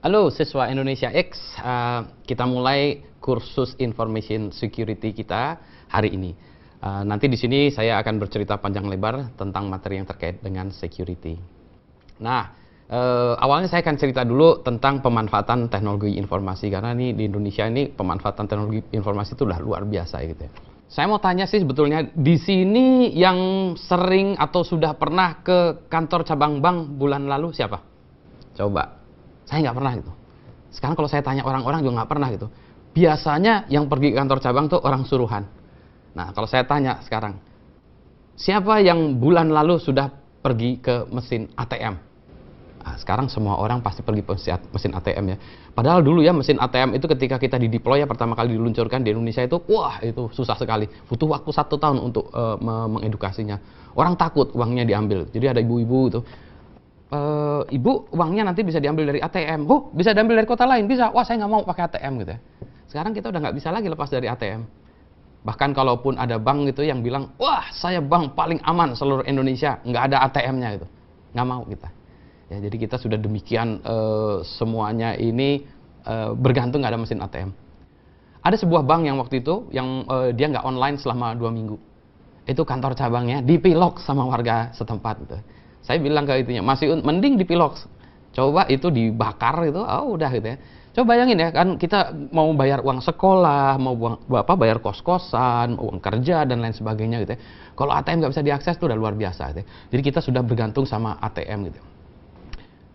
Halo siswa Indonesia X, kita mulai kursus Information Security kita hari ini. Nanti di sini saya akan bercerita panjang lebar tentang materi yang terkait dengan security. Nah, awalnya saya akan cerita dulu tentang pemanfaatan teknologi informasi, karena ini di Indonesia ini pemanfaatan teknologi informasi itu udah luar biasa gitu ya. Saya mau tanya sih sebetulnya di sini yang sering atau sudah pernah ke kantor cabang bank bulan lalu siapa? Coba. Saya nggak pernah gitu. Sekarang kalau saya tanya orang-orang juga nggak pernah gitu. Biasanya yang pergi ke kantor cabang tuh orang suruhan. Nah, kalau saya tanya sekarang, siapa yang bulan lalu sudah pergi ke mesin ATM? Nah, sekarang semua orang pasti pergi ke mesin ATM ya. Padahal dulu ya mesin ATM itu ketika kita di-deploy ya, pertama kali diluncurkan di Indonesia itu, wah itu susah sekali. Butuh waktu 1 tahun untuk mengedukasinya. Orang takut uangnya diambil. Jadi ada ibu-ibu itu. Ibu, uangnya nanti bisa diambil dari ATM. Oh, bisa diambil dari kota lain? Bisa. Wah, saya nggak mau pakai ATM gitu ya. Sekarang kita udah nggak bisa lagi lepas dari ATM. Bahkan kalaupun ada bank gitu yang bilang, wah, saya bank paling aman seluruh Indonesia, nggak ada ATM-nya gitu. Nggak mau kita. Ya, jadi kita sudah demikian semuanya ini bergantung nggak ada mesin ATM. Ada sebuah bank yang waktu itu, yang dia nggak online selama 2 minggu. Itu kantor cabangnya dipilok sama warga setempat gitu. Saya bilang ke itunya, masih mending dipilok. Coba itu dibakar itu, oh udah gitu ya. Coba bayangin ya, kan kita mau bayar uang sekolah, mau bayar kos-kosan, uang kerja dan lain sebagainya gitu ya. Kalau ATM nggak bisa diakses itu udah luar biasa gitu ya. Jadi kita sudah bergantung sama ATM gitu.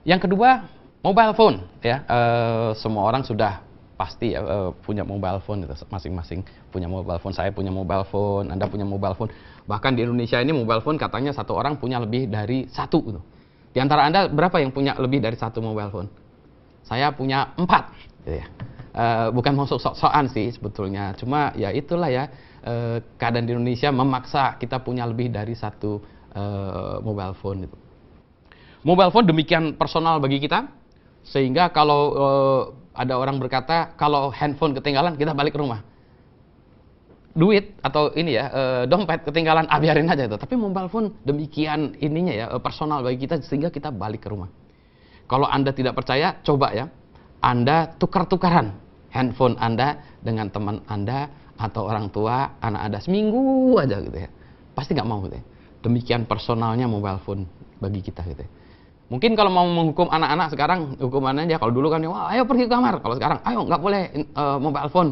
Yang kedua, mobile phone ya. Semua orang sudah pasti ya, punya mobile phone gitu, masing-masing punya mobile phone. Saya punya mobile phone, Anda punya mobile phone. Bahkan di Indonesia ini mobile phone katanya satu orang punya lebih dari 1 gitu. Di antara Anda berapa yang punya lebih dari 1 mobile phone? Saya punya 4 gitu ya. Bukan mau sok-sokan sih sebetulnya, cuma ya itulah ya, keadaan di Indonesia memaksa kita punya lebih dari 1 mobile phone gitu. Mobile phone demikian personal bagi kita, sehingga kalau ada orang berkata, kalau handphone ketinggalan, kita balik ke rumah. Duit atau ini ya, dompet ketinggalan, biarin aja itu. Tapi mobile phone demikian ininya ya, personal bagi kita, sehingga kita balik ke rumah. Kalau Anda tidak percaya, coba ya, Anda tukar-tukaran handphone Anda dengan teman Anda atau orang tua, anak Anda seminggu aja gitu ya. Pasti nggak mau gitu ya. Demikian personalnya mobile phone bagi kita gitu ya. Mungkin kalau mau menghukum anak-anak sekarang, hukumannya aja kalau dulu kan, wah ayo pergi ke kamar. Kalau sekarang, ayo nggak boleh mobile phone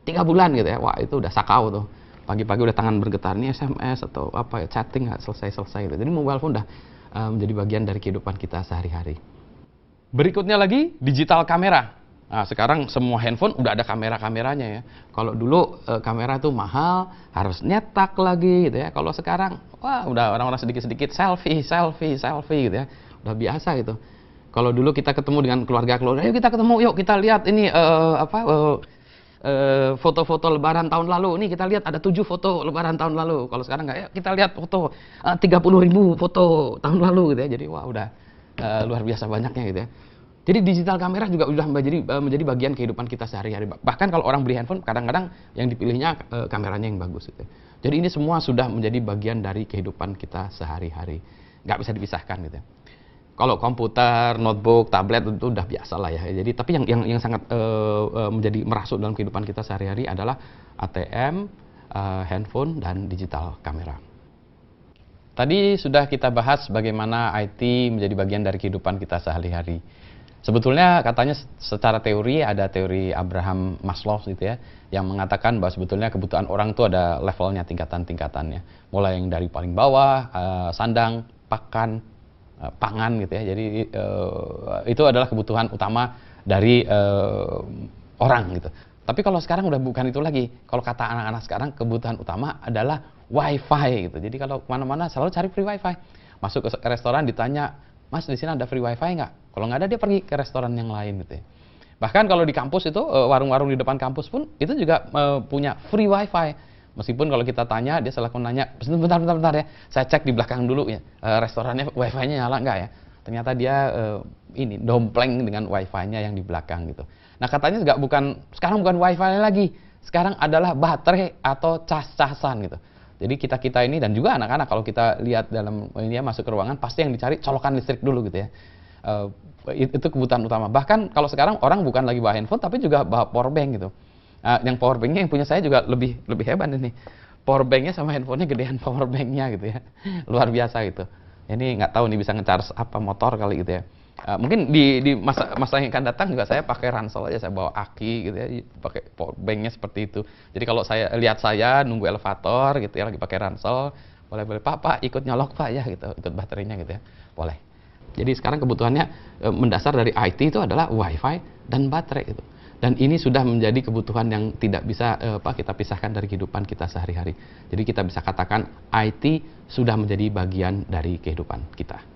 3 bulan gitu ya. Wah itu udah sakau tuh. Pagi-pagi udah tangan bergetar, nih SMS atau apa ya, chatting nggak selesai-selesai gitu. Jadi mobile phone udah menjadi bagian dari kehidupan kita sehari-hari. Berikutnya lagi, digital kamera. Nah, sekarang semua handphone udah ada kamera-kameranya ya. Kalau dulu kamera itu mahal, harus nyetak lagi gitu ya. Kalau sekarang, wah udah orang-orang sedikit-sedikit selfie gitu ya. Udah biasa gitu. Kalau dulu kita ketemu dengan keluarga, ayo kita ketemu, yuk kita lihat ini foto-foto lebaran tahun lalu. Nih kita lihat ada 7 foto lebaran tahun lalu. Kalau sekarang nggak, ya kita lihat foto 30.000 foto tahun lalu gitu ya. Jadi wah udah luar biasa banyaknya gitu ya. Jadi digital kamera juga udah menjadi bagian kehidupan kita sehari-hari. Bahkan kalau orang beli handphone, kadang-kadang yang dipilihnya kameranya yang bagus gitu. Jadi ini semua sudah menjadi bagian dari kehidupan kita sehari-hari. Nggak bisa dipisahkan gitu ya. Kalau komputer, notebook, tablet itu udah biasa lah ya. Jadi tapi yang sangat menjadi merasuk dalam kehidupan kita sehari-hari adalah ATM, handphone dan digital kamera. Tadi sudah kita bahas bagaimana IT menjadi bagian dari kehidupan kita sehari-hari. Sebetulnya katanya secara teori ada teori Abraham Maslow gitu ya, yang mengatakan bahwa sebetulnya kebutuhan orang itu ada levelnya, tingkatan-tingkatannya. Mulai yang dari paling bawah, sandang, pakan, pangan gitu ya. Jadi itu adalah kebutuhan utama dari orang gitu. Tapi kalau sekarang udah bukan itu lagi. Kalau kata anak-anak sekarang, kebutuhan utama adalah wifi gitu. Jadi kalau kemana-mana selalu cari free wifi. Masuk ke restoran ditanya, Mas di sini ada free wifi nggak? Kalau nggak ada, dia pergi ke restoran yang lain gitu ya. Bahkan kalau di kampus itu, warung-warung di depan kampus pun itu juga punya free wifi. Meskipun kalau kita tanya, dia selalu nanya, bentar ya, saya cek di belakang dulu ya, restorannya wifi-nya nyala nggak ya. Ternyata dia ini dompleng dengan wifi-nya yang di belakang gitu. Nah katanya sekarang bukan wifi lagi, sekarang adalah baterai atau cas-casan gitu. Jadi kita ini dan juga anak-anak kalau kita lihat dalam ini ya, masuk ke ruangan, pasti yang dicari colokan listrik dulu gitu ya. Itu kebutuhan utama. Bahkan kalau sekarang orang bukan lagi bawa handphone, tapi juga bawa power bank gitu. Yang power banknya yang punya saya juga lebih hebat ini. Power banknya sama handphonenya gedean power banknya gitu ya. Luar biasa gitu. Ini nggak tahu nih bisa nge-charge apa motor kali gitu ya. Mungkin di masa yang akan datang juga saya pakai ransel aja, saya bawa aki gitu ya, pakai power banknya seperti itu. Jadi kalau saya lihat saya nunggu elevator gitu ya, lagi pakai ransel, boleh Pak ikut nyolok Pak ya gitu, ikut baterainya gitu ya, boleh. Jadi sekarang kebutuhannya mendasar dari IT itu adalah WiFi dan baterai itu. Dan ini sudah menjadi kebutuhan yang tidak bisa kita pisahkan dari kehidupan kita sehari-hari. Jadi kita bisa katakan IT sudah menjadi bagian dari kehidupan kita.